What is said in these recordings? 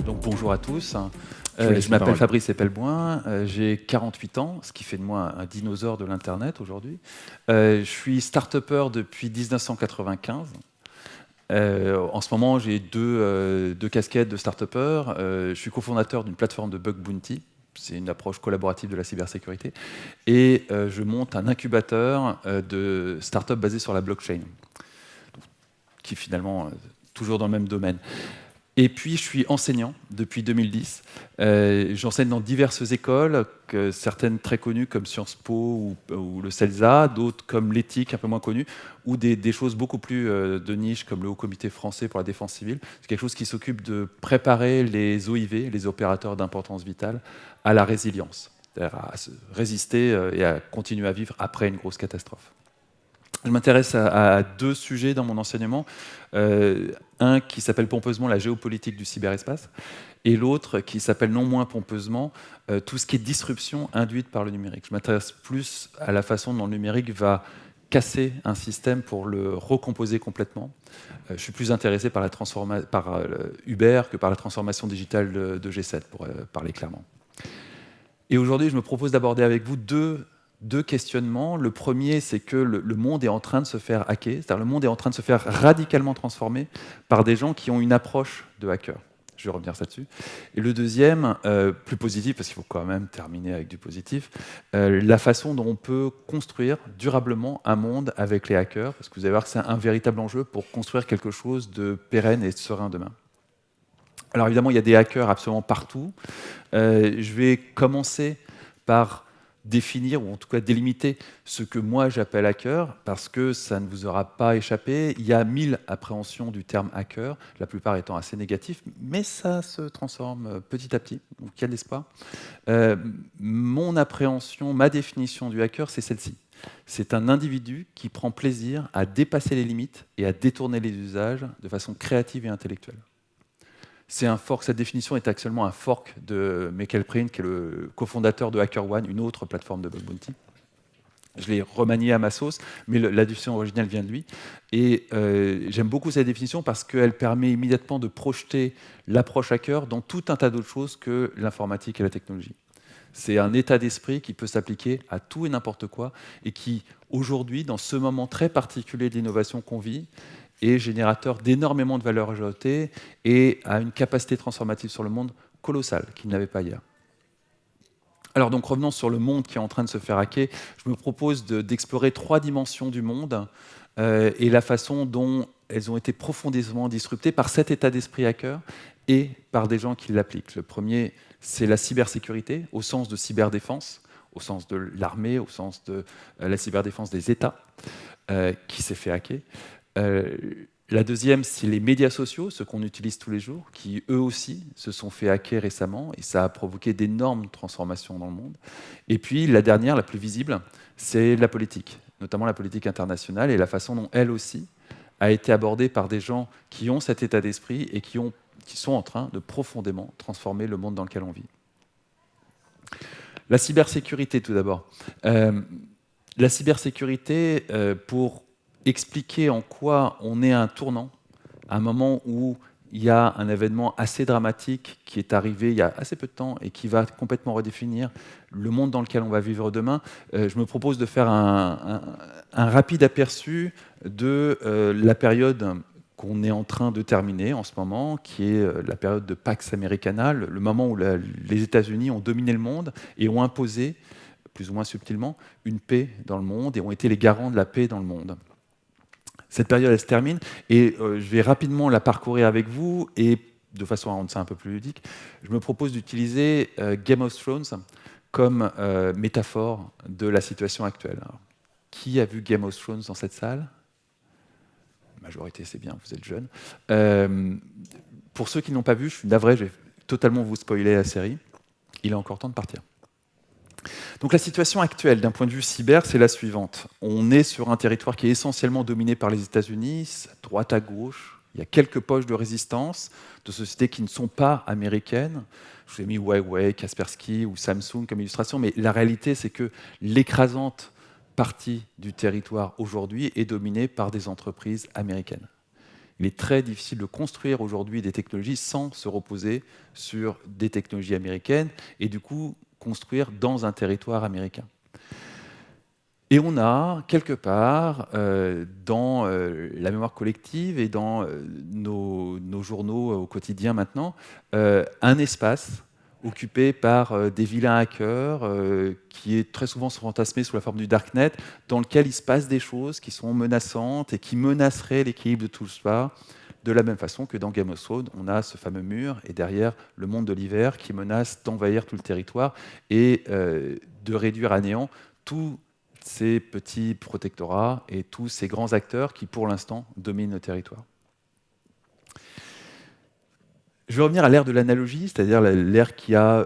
Donc bonjour à tous. Je Je m'appelle Fabrice Epelboin, j'ai 48 ans, ce qui fait de moi un dinosaure de l'Internet aujourd'hui. Je suis start-upper depuis 1995. En ce moment, j'ai deux casquettes de start-upper. Je suis cofondateur d'une plateforme de bug bounty. C'est une approche collaborative de la cybersécurité. Et je monte un incubateur de start-up basé sur la blockchain, qui finalement toujours dans le même domaine. Et puis, je suis enseignant depuis 2010. J'enseigne dans diverses écoles, certaines très connues comme Sciences Po ou le CELSA, d'autres comme l'éthique, un peu moins connues, ou des choses beaucoup plus de niche, comme le Haut Comité français pour la défense civile. C'est quelque chose qui s'occupe de préparer les OIV, les opérateurs d'importance vitale, à la résilience, c'est-à-dire à se résister et à continuer à vivre après une grosse catastrophe. Je m'intéresse à deux sujets dans mon enseignement. Un qui s'appelle pompeusement la géopolitique du cyberespace, et l'autre qui s'appelle non moins pompeusement tout ce qui est disruption induite par le numérique. Je m'intéresse plus à la façon dont le numérique va casser un système pour le recomposer complètement. Je suis plus intéressé par Uber que par la transformation digitale de G7, pour parler clairement. Et aujourd'hui, je me propose d'aborder avec vous deux questionnements. Le premier, c'est que le monde est en train de se faire hacker, c'est-à-dire le monde est en train de se faire radicalement transformer par des gens qui ont une approche de hacker. Je vais revenir là-dessus. Et le deuxième, plus positif, parce qu'il faut quand même terminer avec du positif, la façon dont on peut construire durablement un monde avec les hackers, parce que vous allez voir que c'est un véritable enjeu pour construire quelque chose de pérenne et de serein demain. Alors évidemment, il y a des hackers absolument partout. Je vais commencer par définir, ou en tout cas délimiter, ce que moi j'appelle hacker, parce que ça ne vous aura pas échappé. Il y a 1000 appréhensions du terme hacker, la plupart étant assez négatifs, mais ça se transforme petit à petit, donc il y a de l'espoir. Mon appréhension, ma définition du hacker, c'est celle-ci. C'est un individu qui prend plaisir à dépasser les limites et à détourner les usages de façon créative et intellectuelle. C'est un fork, cette définition est actuellement un fork de Michael Print, qui est le cofondateur de HackerOne, une autre plateforme de bug bounty. Je l'ai remanié à ma sauce, mais la définition originale vient de lui. Et j'aime beaucoup cette définition parce qu'elle permet immédiatement de projeter l'approche hacker dans tout un tas d'autres choses que l'informatique et la technologie. C'est un état d'esprit qui peut s'appliquer à tout et n'importe quoi, et qui, aujourd'hui, dans ce moment très particulier de l'innovation qu'on vit, est générateur d'énormément de valeur ajoutée et a une capacité transformative sur le monde colossale qu'il n'avait pas hier. Alors donc revenons sur le monde qui est en train de se faire hacker. Je me propose d'explorer 3 dimensions du monde et la façon dont elles ont été profondément disruptées par cet état d'esprit hacker et par des gens qui l'appliquent. Le premier, c'est la cybersécurité, au sens de cyberdéfense, au sens de l'armée, au sens de la cyberdéfense des États, qui s'est fait hacker. La deuxième, c'est les médias sociaux, ceux qu'on utilise tous les jours, qui eux aussi se sont fait hacker récemment, et ça a provoqué d'énormes transformations dans le monde. Et puis la dernière, la plus visible, c'est la politique, notamment la politique internationale, et la façon dont elle aussi a été abordée par des gens qui ont cet état d'esprit et qui sont en train de profondément transformer le monde dans lequel on vit. La cybersécurité, tout d'abord. La cybersécurité, pour expliquer en quoi on est à un tournant, à un moment où il y a un événement assez dramatique qui est arrivé il y a assez peu de temps et qui va complètement redéfinir le monde dans lequel on va vivre demain. Je me propose de faire un rapide aperçu de la période qu'on est en train de terminer en ce moment, qui est la période de Pax Americana, le moment où les États-Unis ont dominé le monde et ont imposé, plus ou moins subtilement, une paix dans le monde et ont été les garants de la paix dans le monde. Cette période, elle se termine, et je vais rapidement la parcourir avec vous, et de façon à rendre ça un peu plus ludique, je me propose d'utiliser Game of Thrones comme métaphore de la situation actuelle. Alors, qui a vu Game of Thrones dans cette salle ? La majorité, c'est bien, vous êtes jeunes. Pour ceux qui n'ont pas vu, je suis navré, je vais totalement vous spoiler la série. Il est encore temps de partir. Donc la situation actuelle d'un point de vue cyber, c'est la suivante. On est sur un territoire qui est essentiellement dominé par les États-Unis, droite à gauche. Il y a quelques poches de résistance de sociétés qui ne sont pas américaines. Je vous ai mis Huawei, Kaspersky ou Samsung comme illustration, mais la réalité, c'est que l'écrasante partie du territoire aujourd'hui est dominée par des entreprises américaines. Il est très difficile de construire aujourd'hui des technologies sans se reposer sur des technologies américaines et du coup construire dans un territoire américain. Et on a, quelque part, dans la mémoire collective et dans nos journaux au quotidien maintenant, un espace occupé par des vilains hackers, qui est très souvent fantasmé sous la forme du darknet, dans lequel il se passe des choses qui sont menaçantes et qui menaceraient l'équilibre de tout cela, de la même façon que dans Game of Thrones, on a ce fameux mur, et derrière le monde de l'hiver qui menace d'envahir tout le territoire et de réduire à néant tout ces petits protectorats et tous ces grands acteurs qui, pour l'instant, dominent le territoire. Je vais revenir à l'ère de l'analogie, c'est-à-dire l'ère qui a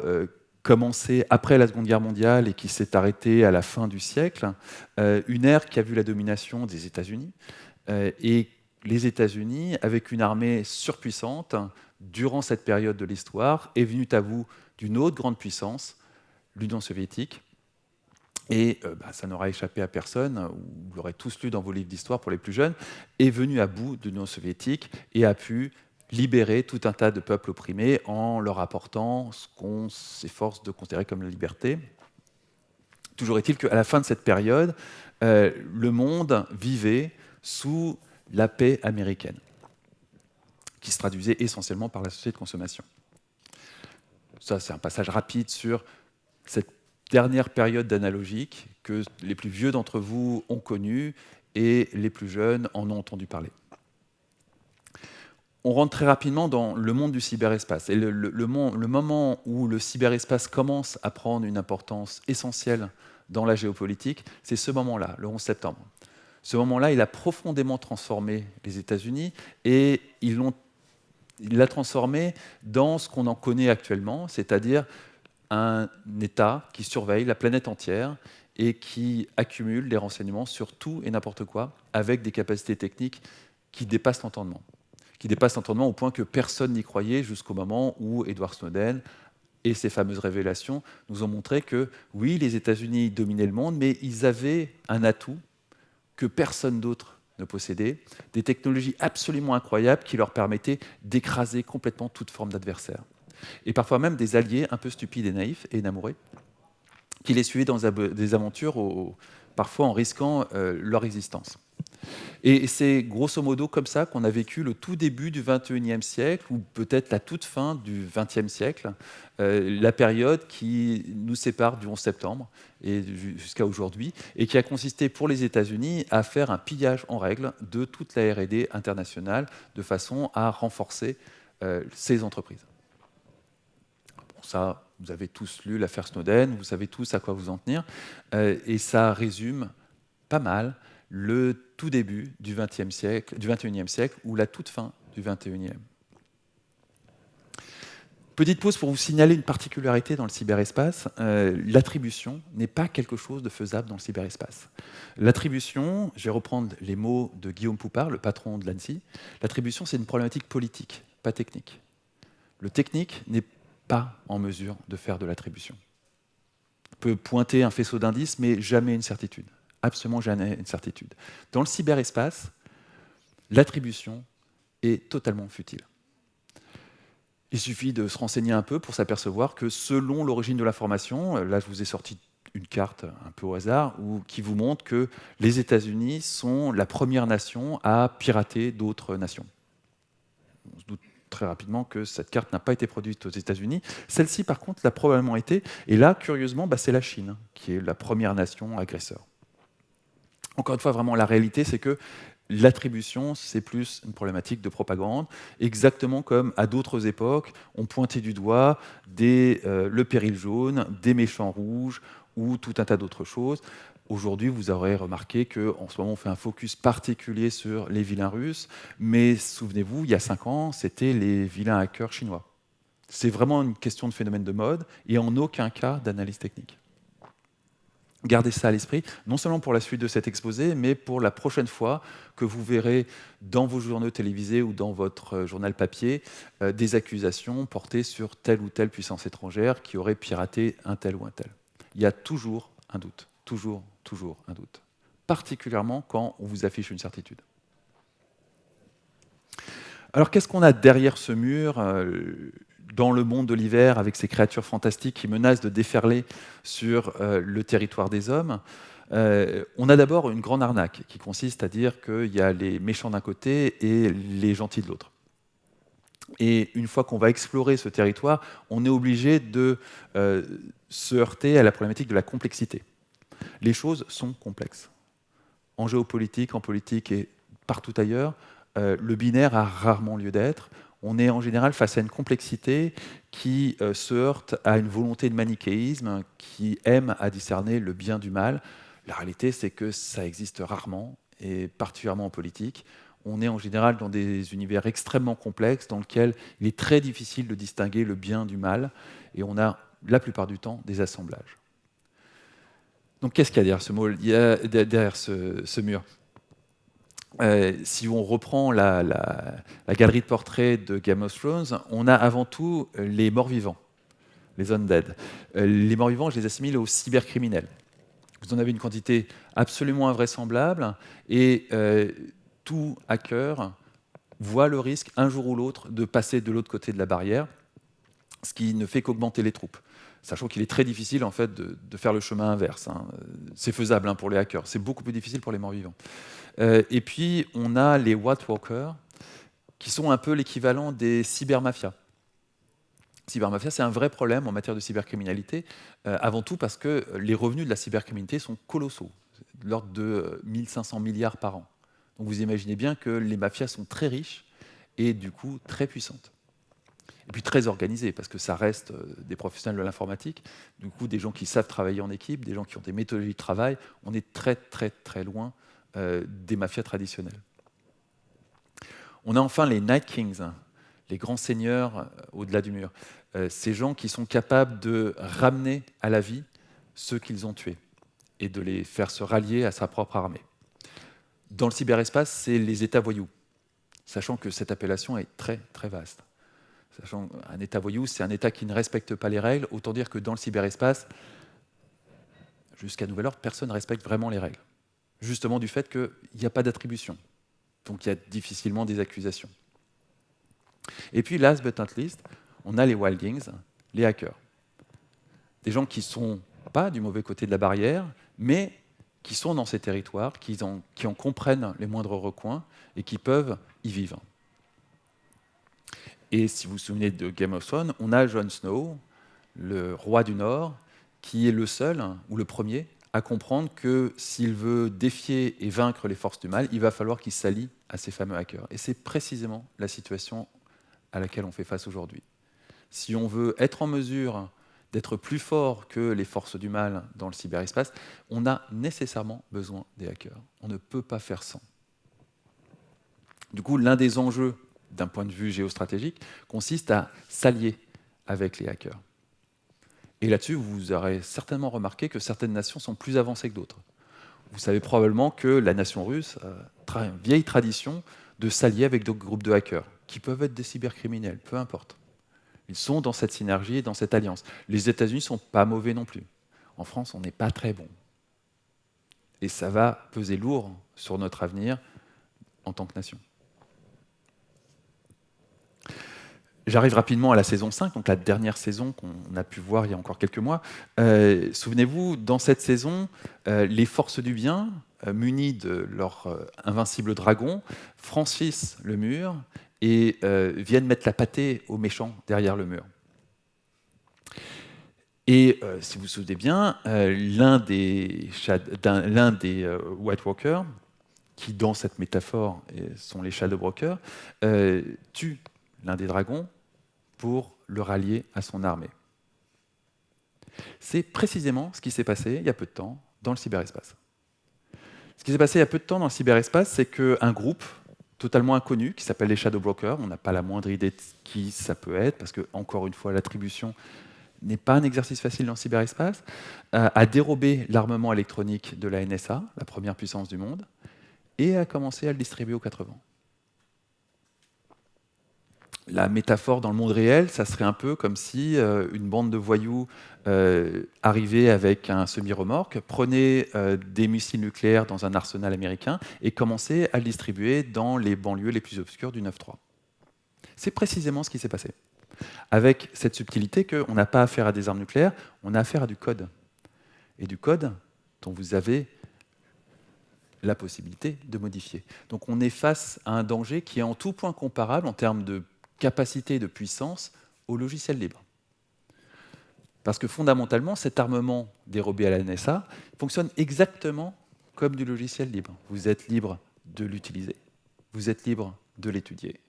commencé après la Seconde Guerre mondiale et qui s'est arrêtée à la fin du siècle, une ère qui a vu la domination des États-Unis, et les États-Unis, avec une armée surpuissante, durant cette période de l'histoire, est venue à bout d'une autre grande puissance, l'Union soviétique. Et ça n'aura échappé à personne, vous l'aurez tous lu dans vos livres d'histoire pour les plus jeunes, est venu à bout de l'Union soviétique et a pu libérer tout un tas de peuples opprimés en leur apportant ce qu'on s'efforce de considérer comme la liberté. Toujours est-il qu'à la fin de cette période, le monde vivait sous la paix américaine, qui se traduisait essentiellement par la société de consommation. Ça, c'est un passage rapide sur cette dernière période d'analogique que les plus vieux d'entre vous ont connue et les plus jeunes en ont entendu parler. On rentre très rapidement dans le monde du cyberespace. Et le moment où le cyberespace commence à prendre une importance essentielle dans la géopolitique, c'est ce moment-là, le 11 septembre. Ce moment-là, il a profondément transformé les États-Unis et il l'a transformé dans ce qu'on en connaît actuellement, c'est-à-dire un État qui surveille la planète entière et qui accumule des renseignements sur tout et n'importe quoi, avec des capacités techniques qui dépassent l'entendement. Qui dépassent l'entendement au point que personne n'y croyait jusqu'au moment où Edward Snowden et ses fameuses révélations nous ont montré que, oui, les États-Unis dominaient le monde, mais ils avaient un atout que personne d'autre ne possédait, des technologies absolument incroyables qui leur permettaient d'écraser complètement toute forme d'adversaire. Et parfois même des alliés un peu stupides et naïfs et enamourés, qui les suivaient dans des aventures, parfois en risquant leur existence. Et c'est grosso modo comme ça qu'on a vécu le tout début du XXIe siècle, ou peut-être la toute fin du XXe siècle, la période qui nous sépare du 11 septembre et jusqu'à aujourd'hui, et qui a consisté pour les États-Unis à faire un pillage en règle de toute la R&D internationale, de façon à renforcer ces entreprises. Ça, vous avez tous lu l'affaire Snowden, vous savez tous à quoi vous en tenir, et ça résume pas mal le tout début du XXIe siècle ou la toute fin du XXIe. Petite pause pour vous signaler une particularité dans le cyberespace. L'attribution n'est pas quelque chose de faisable dans le cyberespace. L'attribution, je vais reprendre les mots de Guillaume Poupard, le patron de l'ANSSI, l'attribution c'est une problématique politique, pas technique. Le technique n'est pas en mesure de faire de l'attribution. On peut pointer un faisceau d'indices, mais jamais une certitude. Absolument jamais une certitude. Dans le cyberespace, l'attribution est totalement futile. Il suffit de se renseigner un peu pour s'apercevoir que selon l'origine de l'information, là je vous ai sorti une carte un peu au hasard qui vous montre que les États-Unis sont la première nation à pirater d'autres nations. On se doute très rapidement que cette carte n'a pas été produite aux États-Unis. Celle-ci, par contre, l'a probablement été. Et là, curieusement, c'est la Chine qui est la première nation agresseur. Encore une fois, vraiment, la réalité, c'est que l'attribution, c'est plus une problématique de propagande, exactement comme à d'autres époques, on pointait du doigt le péril jaune, des méchants rouges ou tout un tas d'autres choses. Aujourd'hui, vous aurez remarqué qu'en ce moment, on fait un focus particulier sur les vilains russes, mais souvenez-vous, il y a 5 ans, c'était les vilains hackers chinois. C'est vraiment une question de phénomène de mode et en aucun cas d'analyse technique. Gardez ça à l'esprit, non seulement pour la suite de cet exposé, mais pour la prochaine fois que vous verrez dans vos journaux télévisés ou dans votre journal papier des accusations portées sur telle ou telle puissance étrangère qui aurait piraté un tel ou un tel. Il y a toujours un doute, toujours un doute, particulièrement quand on vous affiche une certitude. Alors qu'est-ce qu'on a derrière ce mur dans le monde de l'hiver, avec ces créatures fantastiques qui menacent de déferler sur le territoire des hommes? On a d'abord une grande arnaque qui consiste à dire qu'il y a les méchants d'un côté et les gentils de l'autre. Et une fois qu'on va explorer ce territoire, on est obligé de se heurter à la problématique de la complexité. Les choses sont complexes. En géopolitique, en politique et partout ailleurs, le binaire a rarement lieu d'être. On est en général face à une complexité qui se heurte à une volonté de manichéisme qui aime à discerner le bien du mal. La réalité, c'est que ça existe rarement, et particulièrement en politique. On est en général dans des univers extrêmement complexes dans lesquels il est très difficile de distinguer le bien du mal, et on a la plupart du temps des assemblages. Donc qu'est-ce qu'il y a derrière ce mot, derrière ce mur? Si on reprend la galerie de portraits de Game of Thrones, on a avant tout les morts-vivants, les undead. Les morts-vivants, je les assimile aux cybercriminels. Vous en avez une quantité absolument invraisemblable, et tout hacker voit le risque, un jour ou l'autre, de passer de l'autre côté de la barrière, ce qui ne fait qu'augmenter les troupes. Sachant qu'il est très difficile en fait, de faire le chemin inverse. C'est faisable pour les hackers, c'est beaucoup plus difficile pour les morts-vivants. Et puis, on a les White Walkers, qui sont un peu l'équivalent des cybermafias. Cybermafia, c'est un vrai problème en matière de cybercriminalité, avant tout parce que les revenus de la cybercriminalité sont colossaux, de l'ordre de 1500 milliards par an. Donc vous imaginez bien que les mafias sont très riches et du coup très puissantes. Et puis très organisées, parce que ça reste des professionnels de l'informatique, du coup des gens qui savent travailler en équipe, des gens qui ont des méthodologies de travail. On est très très très loin des mafias traditionnelles. On a enfin les Night Kings, les grands seigneurs au-delà du mur. Ces gens qui sont capables de ramener à la vie ceux qu'ils ont tués et de les faire se rallier à sa propre armée. Dans le cyberespace, c'est les États voyous, sachant que cette appellation est très très vaste. Sachant qu'un État voyou, c'est un État qui ne respecte pas les règles, autant dire que dans le cyberespace, jusqu'à nouvel ordre, personne ne respecte vraiment les règles. Justement du fait qu'il n'y a pas d'attribution, donc il y a difficilement des accusations. Et puis, last but not least, on a les wildlings, les hackers. Des gens qui ne sont pas du mauvais côté de la barrière, mais qui sont dans ces territoires, qui en comprennent les moindres recoins et qui peuvent y vivre. Et si vous vous souvenez de Game of Thrones, on a Jon Snow, le roi du Nord, qui est le seul, ou le premier, à comprendre que s'il veut défier et vaincre les forces du mal, il va falloir qu'il s'allie à ces fameux hackers. Et c'est précisément la situation à laquelle on fait face aujourd'hui. Si on veut être en mesure d'être plus fort que les forces du mal dans le cyberespace, on a nécessairement besoin des hackers. On ne peut pas faire sans. Du coup, l'un des enjeux d'un point de vue géostratégique consiste à s'allier avec les hackers. Et là-dessus, vous aurez certainement remarqué que certaines nations sont plus avancées que d'autres. Vous savez probablement que la nation russe a une vieille tradition de s'allier avec d'autres groupes de hackers, qui peuvent être des cybercriminels, peu importe. Ils sont dans cette synergie et dans cette alliance. Les États-Unis ne sont pas mauvais non plus. En France, on n'est pas très bon. Et ça va peser lourd sur notre avenir en tant que nation. J'arrive rapidement à la saison 5, donc la dernière saison qu'on a pu voir il y a encore quelques mois. Souvenez-vous, dans cette saison, les forces du bien, munies de leur invincible dragon, franchissent le mur et viennent mettre la pâtée aux méchants derrière le mur. Et si vous vous souvenez bien, l'un des White Walkers, qui dans cette métaphore sont les Shadow Brokers, tue l'un des dragons pour le rallier à son armée. C'est précisément ce qui s'est passé il y a peu de temps dans le cyberespace. Ce qui s'est passé il y a peu de temps dans le cyberespace, c'est qu'un groupe totalement inconnu, qui s'appelle les Shadow Brokers, on n'a pas la moindre idée de qui ça peut être, parce que, encore une fois, l'attribution n'est pas un exercice facile dans le cyberespace, a dérobé l'armement électronique de la NSA, la première puissance du monde, et a commencé à le distribuer aux quatre vents. La métaphore dans le monde réel, ça serait un peu comme si une bande de voyous arrivait avec un semi-remorque, prenait des missiles nucléaires dans un arsenal américain et commençait à le distribuer dans les banlieues les plus obscures du 9-3. C'est précisément ce qui s'est passé. Avec cette subtilité qu'on n'a pas affaire à des armes nucléaires, on a affaire à du code. Et du code dont vous avez la possibilité de modifier. Donc on est face à un danger qui est en tout point comparable en termes de capacité et de puissance au logiciel libre. Parce que fondamentalement, cet armement dérobé à la NSA fonctionne exactement comme du logiciel libre. Vous êtes libre de l'utiliser, vous êtes libre de l'étudier,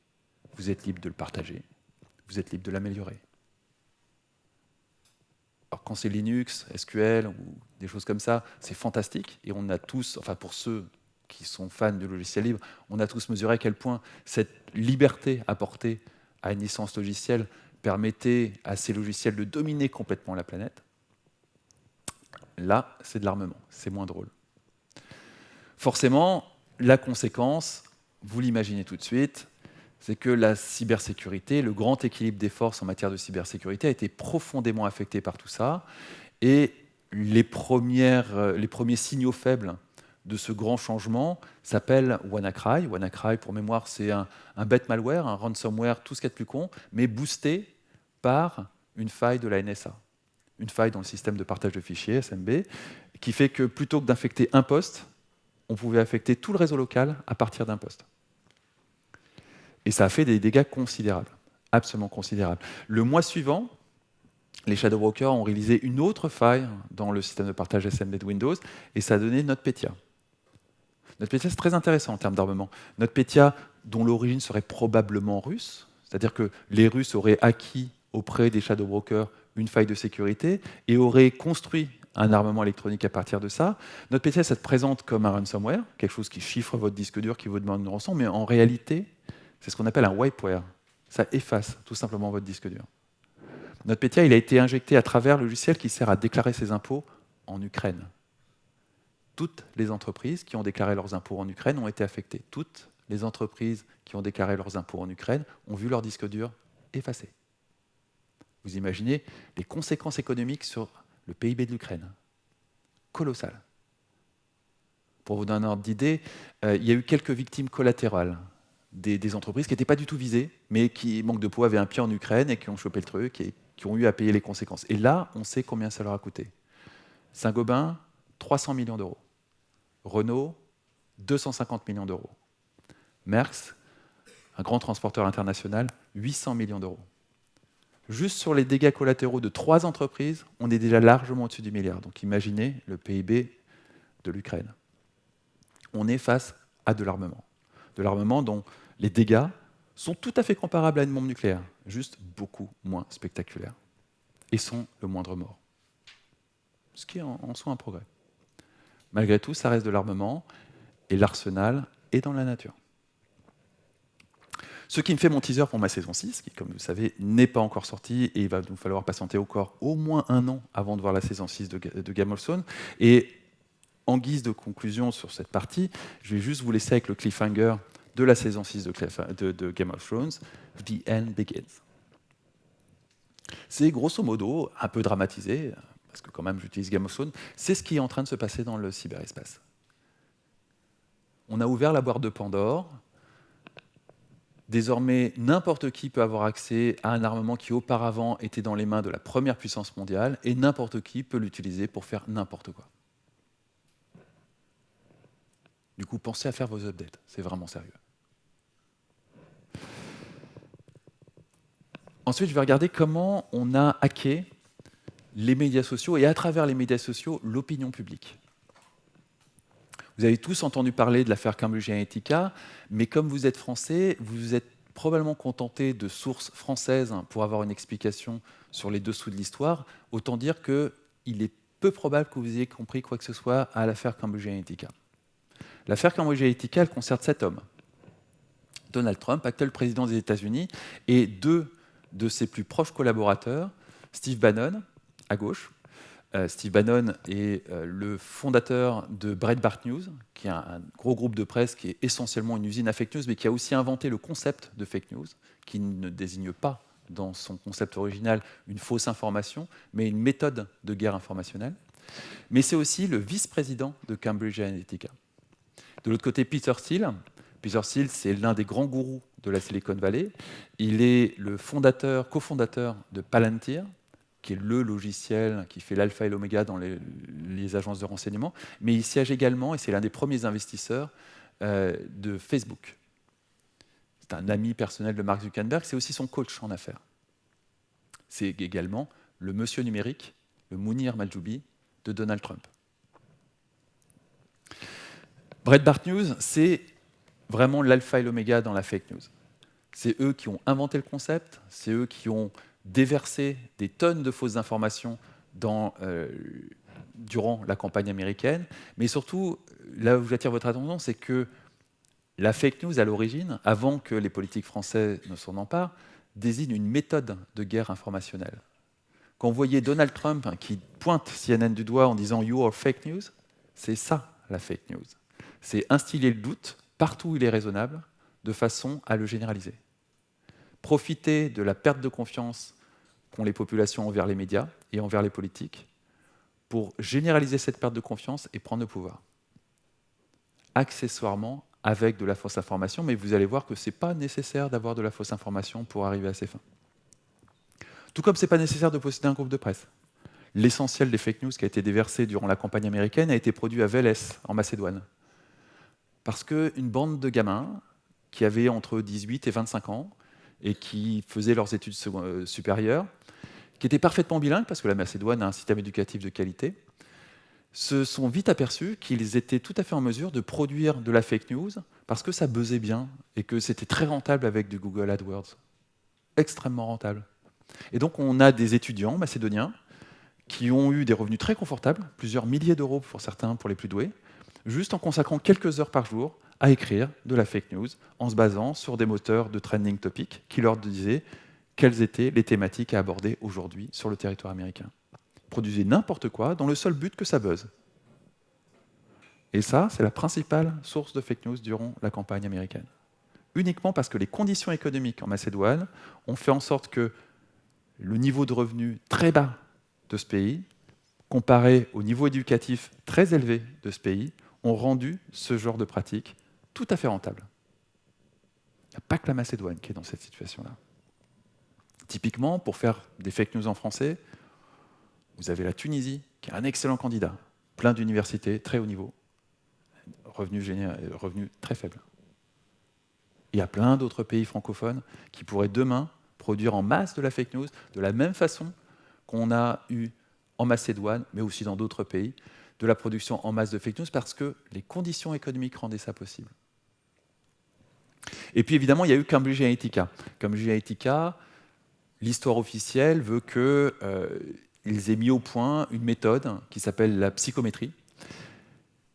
vous êtes libre de le partager, vous êtes libre de l'améliorer. Alors quand c'est Linux, SQL ou des choses comme ça, c'est fantastique. Et on a tous, enfin pour ceux qui sont fans du logiciel libre, on a tous mesuré à quel point cette liberté apportée à une licence logicielle permettait à ces logiciels de dominer complètement la planète. Là, c'est de l'armement, c'est moins drôle. Forcément, la conséquence, vous l'imaginez tout de suite, c'est que la cybersécurité, le grand équilibre des forces en matière de cybersécurité a été profondément affecté par tout ça. Et les premiers signaux faibles de ce grand changement s'appellent WannaCry. WannaCry, pour mémoire, c'est un bête malware, un ransomware, tout ce qu'il y a de plus con, mais boosté par une faille de la NSA. Une faille dans le système de partage de fichiers, SMB, qui fait que plutôt que d'infecter un poste, on pouvait affecter tout le réseau local à partir d'un poste. Et ça a fait des dégâts considérables, absolument considérables. Le mois suivant, les shadow brokers ont réalisé une autre faille dans le système de partage SMB de Windows, et ça a donné NotPetya. NotPetya, c'est très intéressant en termes d'armement. NotPetya, dont l'origine serait probablement russe, c'est-à-dire que les Russes auraient acquis auprès des shadow brokers une faille de sécurité et auraient construit un armement électronique à partir de ça. NotPetya, ça se présente comme un ransomware, quelque chose qui chiffre votre disque dur, qui vous demande une rançon, mais en réalité, c'est ce qu'on appelle un wipeware. Ça efface tout simplement votre disque dur. NotPetya, il a été injecté à travers le logiciel qui sert à déclarer ses impôts en Ukraine. Toutes les entreprises qui ont déclaré leurs impôts en Ukraine ont été affectées. Toutes les entreprises qui ont déclaré leurs impôts en Ukraine ont vu leur disque dur effacé. Vous imaginez les conséquences économiques sur le PIB de l'Ukraine. Colossales. Pour vous donner un ordre d'idée, il y a eu quelques victimes collatérales des entreprises qui n'étaient pas du tout visées, mais qui, manque de peau, avaient un pied en Ukraine et qui ont chopé le truc et qui ont eu à payer les conséquences. Et là, on sait combien ça leur a coûté. Saint-Gobain, 300 millions d'euros. Renault, 250 millions d'euros. Maersk, un grand transporteur international, 800 millions d'euros. Juste sur les dégâts collatéraux de 3 entreprises, on est déjà largement au-dessus du milliard. Donc imaginez le PIB de l'Ukraine. On est face à de l'armement. De l'armement dont les dégâts sont tout à fait comparables à une bombe nucléaire, juste beaucoup moins spectaculaires, et sans le moindre mort. Ce qui est en soi un progrès. Malgré tout, ça reste de l'armement, et l'arsenal est dans la nature. Ce qui me fait mon teaser pour ma saison 6, qui, comme vous le savez, n'est pas encore sorti, et il va nous falloir patienter encore au moins 1 an avant de voir la saison 6 de Game of Thrones. Et en guise de conclusion sur cette partie, je vais juste vous laisser avec le cliffhanger de la saison 6 de Game of Thrones, The End Begins. C'est grosso modo, un peu dramatisé, parce que quand même j'utilise Game of Thrones, c'est ce qui est en train de se passer dans le cyberespace. On a ouvert la boîte de Pandore. Désormais, n'importe qui peut avoir accès à un armement qui auparavant était dans les mains de la première puissance mondiale, et n'importe qui peut l'utiliser pour faire n'importe quoi. Du coup, pensez à faire vos updates, c'est vraiment sérieux. Ensuite, je vais regarder comment on a hacké les médias sociaux, et à travers les médias sociaux, l'opinion publique. Vous avez tous entendu parler de l'affaire Cambridge Analytica, mais comme vous êtes français, vous vous êtes probablement contenté de sources françaises pour avoir une explication sur les dessous de l'histoire. Autant dire qu'il est peu probable que vous ayez compris quoi que ce soit à l'affaire Cambridge Analytica. L'affaire Cambridge Analytica, elle concerne 7 hommes. Donald Trump, actuel président des États-Unis, et 2 de ses plus proches collaborateurs, Steve Bannon, à gauche. Steve Bannon est le fondateur de Breitbart News, qui est un gros groupe de presse qui est essentiellement une usine à fake news, mais qui a aussi inventé le concept de fake news, qui ne désigne pas, dans son concept original, une fausse information, mais une méthode de guerre informationnelle. Mais c'est aussi le vice-président de Cambridge Analytica. De l'autre côté, Peter Thiel, Peter Thiel, c'est l'un des grands gourous de la Silicon Valley. Il est le cofondateur de Palantir, qui est le logiciel qui fait l'alpha et l'oméga dans les agences de renseignement. Mais il siège également, et c'est l'un des premiers investisseurs de Facebook. C'est un ami personnel de Mark Zuckerberg, c'est aussi son coach en affaires. C'est également le monsieur numérique, le Mounir Majoubi de Donald Trump. Breitbart News, c'est vraiment l'alpha et l'oméga dans la fake news. C'est eux qui ont inventé le concept, c'est eux qui ont déversé des tonnes de fausses informations durant la campagne américaine. Mais surtout, là où j'attire votre attention, c'est que la fake news, à l'origine, avant que les politiques français ne s'en emparent, désigne une méthode de guerre informationnelle. Quand vous voyez Donald Trump qui pointe CNN du doigt en disant « You are fake news », c'est ça la fake news. C'est instiller le doute partout où il est raisonnable, de façon à le généraliser. Profiter de la perte de confiance qu'ont les populations envers les médias et envers les politiques pour généraliser cette perte de confiance et prendre le pouvoir. Accessoirement, avec de la fausse information, mais vous allez voir que ce n'est pas nécessaire d'avoir de la fausse information pour arriver à ses fins. Tout comme ce n'est pas nécessaire de posséder un groupe de presse. L'essentiel des fake news qui a été déversé durant la campagne américaine a été produit à Vélès, en Macédoine. Parce qu'une bande de gamins qui avaient entre 18 et 25 ans et qui faisaient leurs études supérieures, qui étaient parfaitement bilingues, parce que la Macédoine a un système éducatif de qualité, se sont vite aperçus qu'ils étaient tout à fait en mesure de produire de la fake news parce que ça buzzait bien et que c'était très rentable avec du Google AdWords. Extrêmement rentable. Et donc on a des étudiants macédoniens qui ont eu des revenus très confortables, plusieurs milliers d'euros pour certains, pour les plus doués, juste en consacrant quelques heures par jour à écrire de la fake news en se basant sur des moteurs de trending topics qui leur disaient quelles étaient les thématiques à aborder aujourd'hui sur le territoire américain. Produisaient n'importe quoi dans le seul but que ça buzz. Et ça, c'est la principale source de fake news durant la campagne américaine. Uniquement parce que les conditions économiques en Macédoine ont fait en sorte que le niveau de revenus très bas de ce pays, comparé au niveau éducatif très élevé de ce pays, ont rendu ce genre de pratique tout à fait rentable. Il n'y a pas que la Macédoine qui est dans cette situation-là. Typiquement, pour faire des fake news en français, vous avez la Tunisie, qui est un excellent candidat, plein d'universités, très haut niveau, revenus très faibles. Il y a plein d'autres pays francophones qui pourraient demain produire en masse de la fake news, de la même façon qu'on a eu en Macédoine, mais aussi dans d'autres pays, de la production en masse de fake news, parce que les conditions économiques rendaient ça possible. Et puis évidemment, il y a eu Cambridge Analytica. Cambridge Analytica, l'histoire officielle veut qu'ils aient mis au point une méthode qui s'appelle la psychométrie,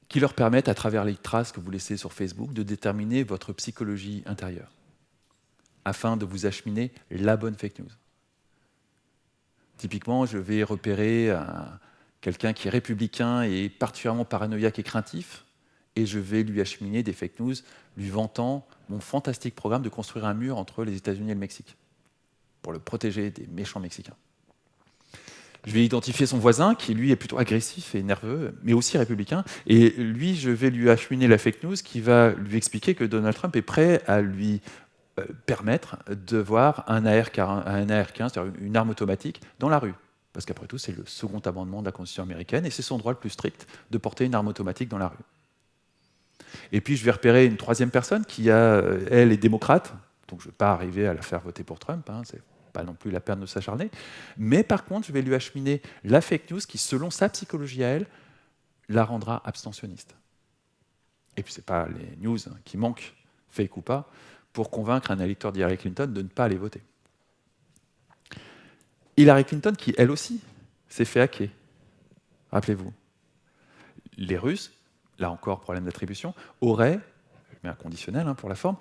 qui leur permettent, à travers les traces que vous laissez sur Facebook, de déterminer votre psychologie intérieure, afin de vous acheminer la bonne fake news. Typiquement, je vais repérer quelqu'un qui est républicain et particulièrement paranoïaque et craintif, et je vais lui acheminer des fake news, lui vantant mon fantastique programme de construire un mur entre les États-Unis et le Mexique, pour le protéger des méchants Mexicains. Je vais identifier son voisin, qui lui est plutôt agressif et nerveux, mais aussi républicain, et lui, je vais lui acheminer la fake news qui va lui expliquer que Donald Trump est prêt à lui permettre de voir un AR-15, c'est-à-dire une arme automatique, dans la rue. Parce qu'après tout, c'est le second amendement de la Constitution américaine, et c'est son droit le plus strict de porter une arme automatique dans la rue. Et puis, je vais repérer une troisième personne qui, elle, est démocrate, donc je ne vais pas arriver à la faire voter pour Trump, c'est pas non plus la peine de s'acharner, mais par contre, je vais lui acheminer la fake news qui, selon sa psychologie à elle, la rendra abstentionniste. Et puis, ce n'est pas les news qui manquent, fake ou pas, pour convaincre un électeur d'Hillary Clinton de ne pas aller voter. Hillary Clinton, qui elle aussi s'est fait hacker. Rappelez-vous, les Russes, là encore problème d'attribution, auraient, je mets un conditionnel pour la forme,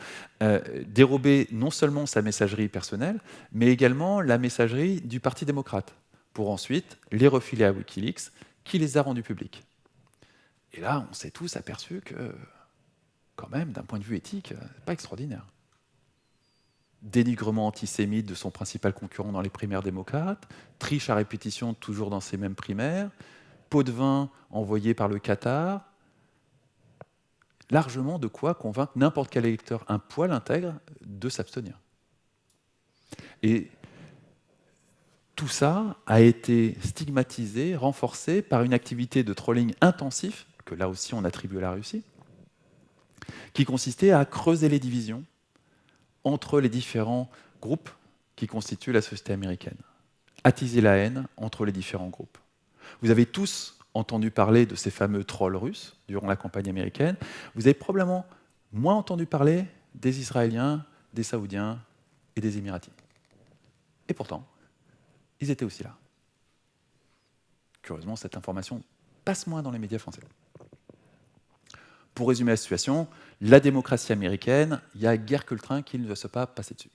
dérobé non seulement sa messagerie personnelle, mais également la messagerie du Parti démocrate, pour ensuite les refiler à Wikileaks, qui les a rendus publics. Et là, on s'est tous aperçus que, quand même, d'un point de vue éthique, c'est pas extraordinaire. Dénigrement antisémite de son principal concurrent dans les primaires démocrates, triche à répétition toujours dans ces mêmes primaires, pot de vin envoyé par le Qatar. largement de quoi convaincre n'importe quel électeur un poil intègre de s'abstenir. Et tout ça a été stigmatisé, renforcé par une activité de trolling intensif, que là aussi on attribue à la Russie, qui consistait à creuser les divisions entre les différents groupes qui constituent la société américaine, attiser la haine entre les différents groupes. Vous avez tous entendu parler de ces fameux trolls russes durant la campagne américaine. Vous avez probablement moins entendu parler des Israéliens, des Saoudiens et des Émiratis. Et pourtant, ils étaient aussi là. Curieusement, cette information passe moins dans les médias français. Pour résumer la situation, la démocratie américaine, il n'y a guère que le train qui ne veut pas passer dessus.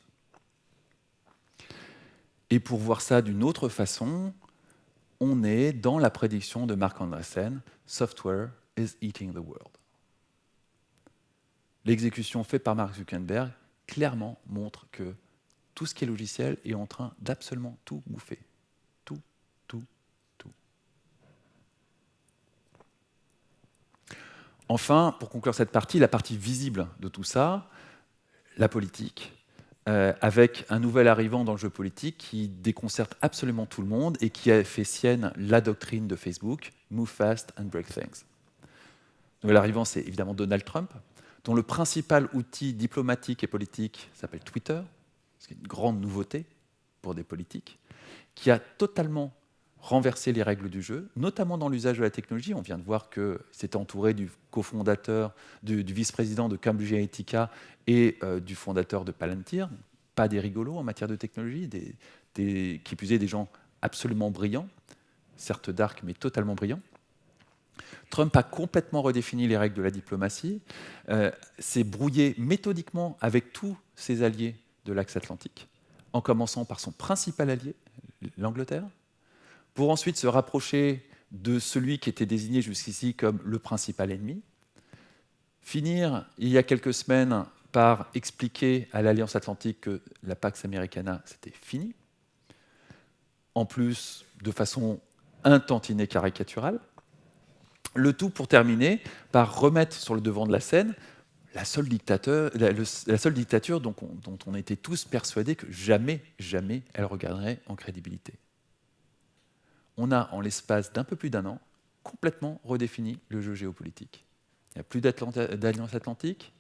Et pour voir ça d'une autre façon, on est dans la prédiction de Marc Andreessen, « Software is eating the world ». L'exécution faite par Mark Zuckerberg clairement montre que tout ce qui est logiciel est en train d'absolument tout bouffer. Tout, tout, tout. Enfin, pour conclure cette partie, la partie visible de tout ça, la politique, avec un nouvel arrivant dans le jeu politique qui déconcerte absolument tout le monde et qui a fait sienne la doctrine de Facebook, « Move fast and break things ». Le nouvel arrivant, c'est évidemment Donald Trump, dont le principal outil diplomatique et politique s'appelle Twitter, ce qui est une grande nouveauté pour des politiques, qui a totalement renversé les règles du jeu, notamment dans l'usage de la technologie. On vient de voir qu'il s'était entouré du cofondateur, du vice-président de Cambridge Analytica et du fondateur de Palantir. Pas des rigolos en matière de technologie, qui plus est des gens absolument brillants, certes dark, mais totalement brillants. Trump a complètement redéfini les règles de la diplomatie, s'est brouillé méthodiquement avec tous ses alliés de l'axe atlantique, en commençant par son principal allié, l'Angleterre, pour ensuite se rapprocher de celui qui était désigné jusqu'ici comme le principal ennemi, finir, il y a quelques semaines, par expliquer à l'Alliance Atlantique que la Pax Americana, c'était fini, en plus de façon un tantinet caricaturale, le tout pour terminer par remettre sur le devant de la scène la seule dictature dont on était tous persuadés que jamais, jamais elle regagnerait en crédibilité. On a, en l'espace d'un peu plus d'un an, complètement redéfini le jeu géopolitique. Il n'y a plus d'alliance atlantique,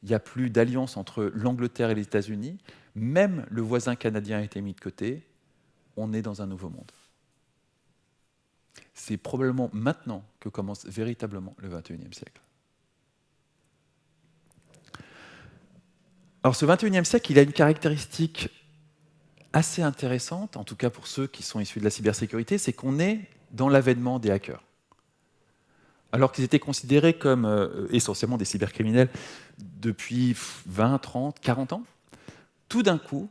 il n'y a plus d'alliance entre l'Angleterre et les États-Unis, même le voisin canadien a été mis de côté, on est dans un nouveau monde. C'est probablement maintenant que commence véritablement le XXIe siècle. Alors ce XXIe siècle, il a une caractéristique assez intéressante, en tout cas pour ceux qui sont issus de la cybersécurité, c'est qu'on est dans l'avènement des hackers. Alors qu'ils étaient considérés comme essentiellement des cybercriminels depuis 20, 30, 40 ans, tout d'un coup,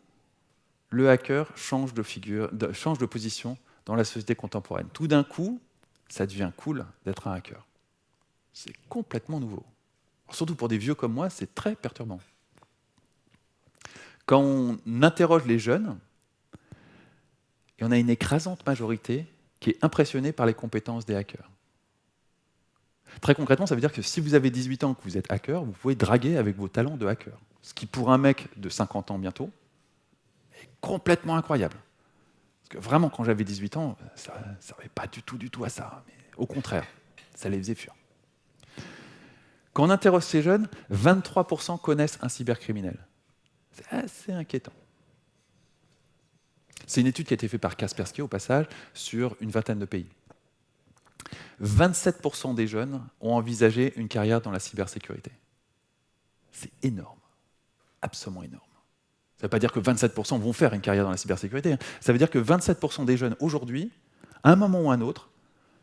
le hacker change de position dans la société contemporaine. Tout d'un coup, ça devient cool d'être un hacker. C'est complètement nouveau. Alors, surtout pour des vieux comme moi, c'est très perturbant. Quand on interroge les jeunes, il y en a une écrasante majorité qui est impressionnée par les compétences des hackers. Très concrètement, ça veut dire que si vous avez 18 ans et que vous êtes hacker, vous pouvez draguer avec vos talents de hacker. Ce qui, pour un mec de 50 ans bientôt, est complètement incroyable. Parce que vraiment, quand j'avais 18 ans, ça ne servait pas du tout à ça. Mais au contraire, ça les faisait fuir. Quand on interroge ces jeunes, 23% connaissent un cybercriminel. C'est assez inquiétant. C'est une étude qui a été faite par Kaspersky, au passage, sur une vingtaine de pays. 27% des jeunes ont envisagé une carrière dans la cybersécurité. C'est énorme, absolument énorme. Ça ne veut pas dire que 27% vont faire une carrière dans la cybersécurité. Ça veut dire que 27% des jeunes aujourd'hui, à un moment ou à un autre,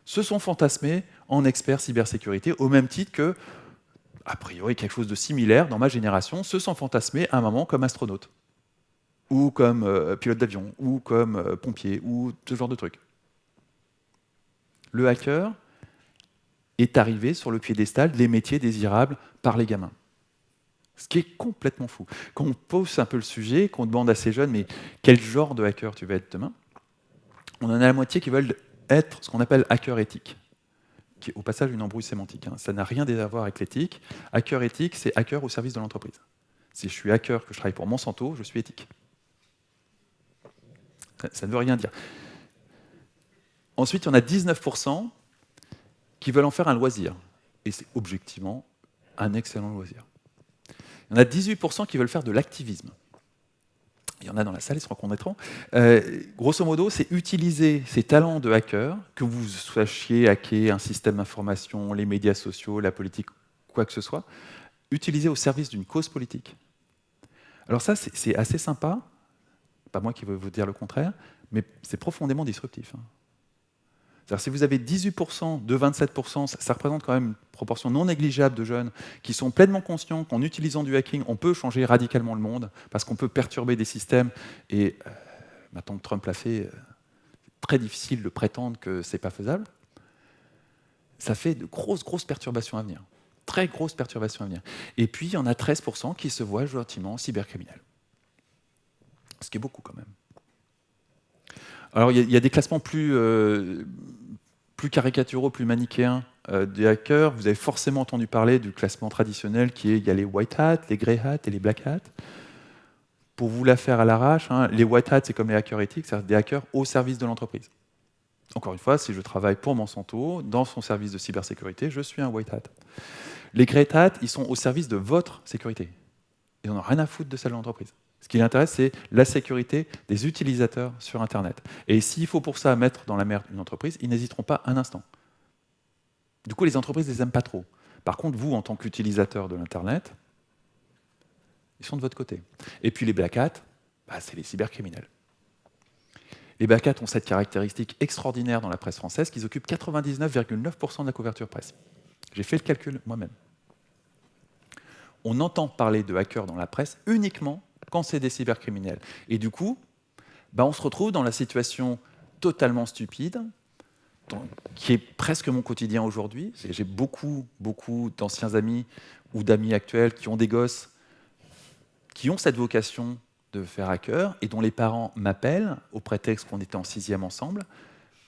se sont fantasmés en experts cybersécurité, au même titre que, a priori, quelque chose de similaire dans ma génération, se sont fantasmés à un moment comme astronaute, ou comme pilote d'avion, ou comme pompier, ou ce genre de truc. Le hacker est arrivé sur le piédestal des métiers désirables par les gamins. Ce qui est complètement fou. Quand on pose un peu le sujet, qu'on demande à ces jeunes, mais quel genre de hacker tu vas être demain, on en a la moitié qui veulent être ce qu'on appelle hacker éthique, qui est au passage une embrouille sémantique. Ça n'a rien à voir avec l'éthique. Hacker éthique, c'est hacker au service de l'entreprise. Si je suis hacker, que je travaille pour Monsanto, je suis éthique. Ça ne veut rien dire. Ensuite, il y en a 19% qui veulent en faire un loisir. Et c'est objectivement un excellent loisir. Il y en a 18% qui veulent faire de l'activisme. Il y en a dans la salle, ils se reconnaîtront. Grosso modo, c'est utiliser ces talents de hacker, que vous sachiez hacker un système d'information, les médias sociaux, la politique, quoi que ce soit, utiliser au service d'une cause politique. Alors ça, c'est assez sympa, pas moi qui veux vous dire le contraire, mais c'est profondément disruptif. C'est-à-dire, si vous avez 18% de 27%, ça représente quand même une proportion non négligeable de jeunes qui sont pleinement conscients qu'en utilisant du hacking, on peut changer radicalement le monde, parce qu'on peut perturber des systèmes, et maintenant que Trump l'a fait, c'est très difficile de prétendre que ce n'est pas faisable. Ça fait de grosses perturbations à venir. Très grosses perturbations à venir. Et puis, il y en a 13% qui se voient gentiment cybercriminels. Ce qui est beaucoup quand même. Alors, il y a des classements plus caricaturaux, plus manichéens des hackers. Vous avez forcément entendu parler du classement traditionnel qui est, il y a les white hats, les grey hats et les black hats. Pour vous la faire à l'arrache, les white hats, c'est comme les hackers éthiques, c'est-à-dire des hackers au service de l'entreprise. Encore une fois, si je travaille pour Monsanto, dans son service de cybersécurité, je suis un white hat. Les grey hats, ils sont au service de votre sécurité. Ils n'en ont rien à foutre de celle de l'entreprise. Ce qui les intéresse, c'est la sécurité des utilisateurs sur Internet. Et s'il faut pour ça mettre dans la merde une entreprise, ils n'hésiteront pas un instant. Du coup, les entreprises ne les aiment pas trop. Par contre, vous, en tant qu'utilisateur de l'Internet, ils sont de votre côté. Et puis les black hats, c'est les cybercriminels. Les black hats ont cette caractéristique extraordinaire dans la presse française qu'ils occupent 99,9% de la couverture presse. J'ai fait le calcul moi-même. On entend parler de hackers dans la presse uniquement quand c'est des cybercriminels. Et du coup, on se retrouve dans la situation totalement stupide, qui est presque mon quotidien aujourd'hui. J'ai beaucoup d'anciens amis ou d'amis actuels qui ont des gosses qui ont cette vocation de faire hacker et dont les parents m'appellent au prétexte qu'on était en 6e ensemble,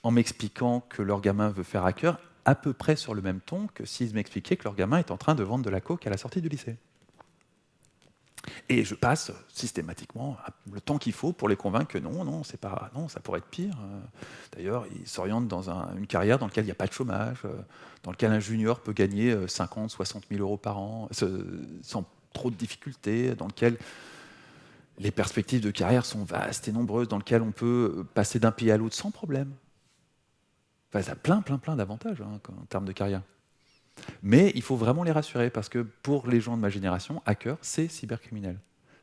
en m'expliquant que leur gamin veut faire hacker, à peu près sur le même ton que s'ils m'expliquaient que leur gamin est en train de vendre de la coke à la sortie du lycée. Et je passe systématiquement le temps qu'il faut pour les convaincre que non, c'est pas, non, ça pourrait être pire. D'ailleurs, ils s'orientent dans une carrière dans laquelle il n'y a pas de chômage, dans laquelle un junior peut gagner 50, 60 000 euros par an, sans trop de difficultés, dans lequel les perspectives de carrière sont vastes et nombreuses, dans lequel on peut passer d'un pays à l'autre sans problème. Enfin, ça a plein d'avantages en termes de carrière. Mais il faut vraiment les rassurer, parce que pour les gens de ma génération, hacker, c'est cybercriminel.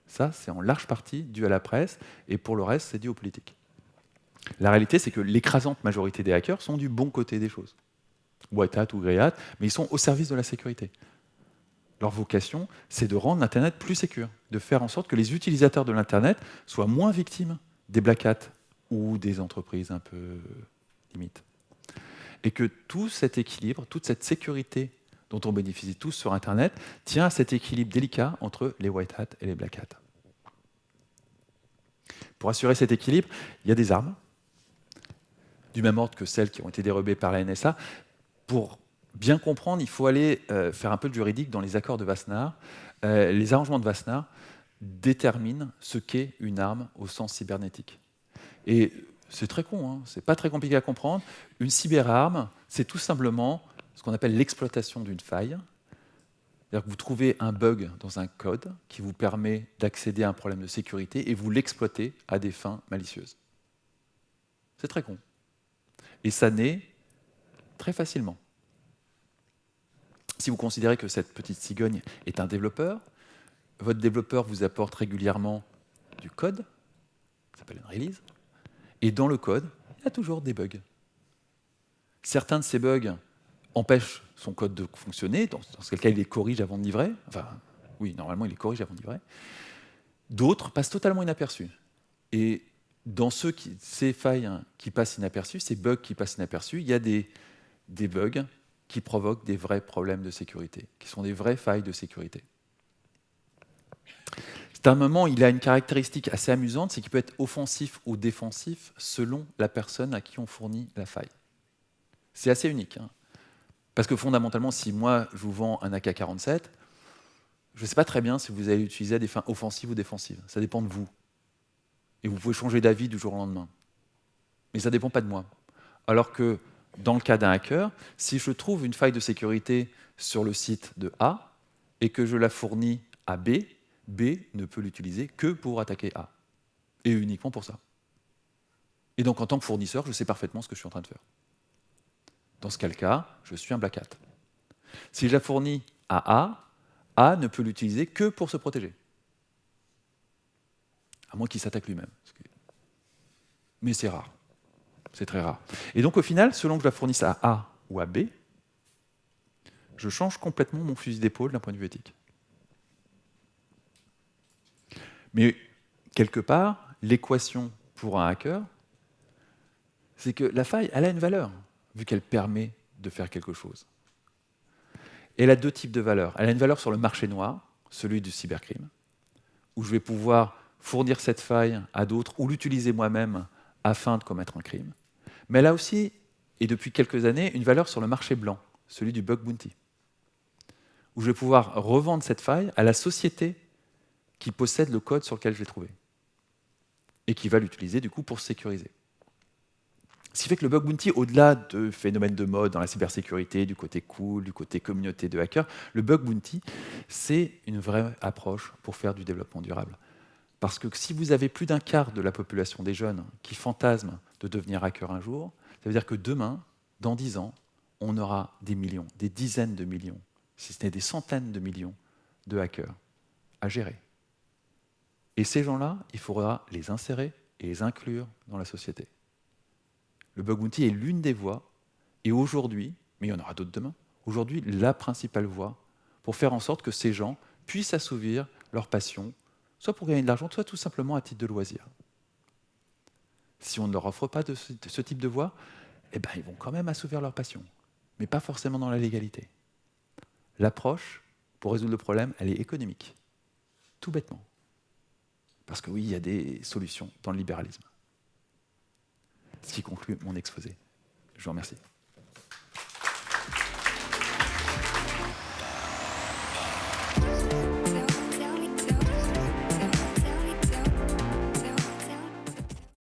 Ça, c'est en large partie dû à la presse, et pour le reste, c'est dû aux politiques. La réalité, c'est que l'écrasante majorité des hackers sont du bon côté des choses. White hat ou grey hat, mais ils sont au service de la sécurité. Leur vocation, c'est de rendre l'Internet plus sécure, de faire en sorte que les utilisateurs de l'Internet soient moins victimes des black hats ou des entreprises un peu limites. Et que tout cet équilibre, toute cette sécurité dont on bénéficie tous sur Internet, tient à cet équilibre délicat entre les white hats et les black hats. Pour assurer cet équilibre, il y a des armes, du même ordre que celles qui ont été dérobées par la NSA. Pour bien comprendre, il faut aller faire un peu de juridique dans les accords de Wassenaar. Les arrangements de Wassenaar déterminent ce qu'est une arme au sens cybernétique. Et c'est très con, c'est pas très compliqué à comprendre. Une cyberarme, c'est tout simplement ce qu'on appelle l'exploitation d'une faille. C'est-à-dire que vous trouvez un bug dans un code qui vous permet d'accéder à un problème de sécurité et vous l'exploitez à des fins malicieuses. C'est très con. Et ça naît très facilement. Si vous considérez que cette petite cigogne est un développeur, votre développeur vous apporte régulièrement du code, ça s'appelle une release, et dans le code, il y a toujours des bugs. Certains de ces bugs empêchent son code de fonctionner, dans ce cas, il les corrige avant de livrer. Enfin, oui, normalement, il les corrige avant de livrer. D'autres passent totalement inaperçus. Et dans ces failles qui passent inaperçues, ces bugs qui passent inaperçus, il y a des bugs qui provoquent des vrais problèmes de sécurité, qui sont des vraies failles de sécurité. Cet armement, il a une caractéristique assez amusante, c'est qu'il peut être offensif ou défensif selon la personne à qui on fournit la faille. C'est assez unique. Parce que fondamentalement, si moi, je vous vends un AK-47, je ne sais pas très bien si vous allez l'utiliser à des fins offensives ou défensives. Ça dépend de vous. Et vous pouvez changer d'avis du jour au lendemain. Mais ça ne dépend pas de moi. Alors que, dans le cas d'un hacker, si je trouve une faille de sécurité sur le site de A et que je la fournis à B, B ne peut l'utiliser que pour attaquer A. Et uniquement pour ça. Et donc, en tant que fournisseur, je sais parfaitement ce que je suis en train de faire. Dans ce cas, je suis un black hat. Si je la fournis à A, A ne peut l'utiliser que pour se protéger. À moins qu'il s'attaque lui-même. Mais c'est rare. C'est très rare. Et donc, au final, selon que je la fournisse à A ou à B, je change complètement mon fusil d'épaule d'un point de vue éthique. Mais, quelque part, l'équation pour un hacker, c'est que la faille, elle a une valeur, vu qu'elle permet de faire quelque chose. Et elle a deux types de valeurs. Elle a une valeur sur le marché noir, celui du cybercrime, où je vais pouvoir fournir cette faille à d'autres ou l'utiliser moi-même afin de commettre un crime. Mais elle a aussi, et depuis quelques années, une valeur sur le marché blanc, celui du bug bounty, où je vais pouvoir revendre cette faille à la société qui possède le code sur lequel je l'ai trouvé et qui va l'utiliser du coup pour se sécuriser. Ce qui fait que le bug bounty, au-delà de phénomènes de mode dans la cybersécurité, du côté cool, du côté communauté de hackers, le bug bounty, c'est une vraie approche pour faire du développement durable. Parce que si vous avez plus d'un quart de la population des jeunes qui fantasment de devenir hacker un jour, ça veut dire que demain, dans 10 ans, on aura des millions, des dizaines de millions, si ce n'est des centaines de millions de hackers à gérer. Et ces gens-là, il faudra les insérer et les inclure dans la société. Le bug bounty est l'une des voies, et aujourd'hui, mais il y en aura d'autres demain, aujourd'hui, la principale voie pour faire en sorte que ces gens puissent assouvir leur passion, soit pour gagner de l'argent, soit tout simplement à titre de loisir. Si on ne leur offre pas ce type de voie, eh ben, ils vont quand même assouvir leur passion, mais pas forcément dans la légalité. L'approche, pour résoudre le problème, elle est économique, tout bêtement. Parce que oui, il y a des solutions dans le libéralisme. Ce qui conclut mon exposé. Je vous remercie.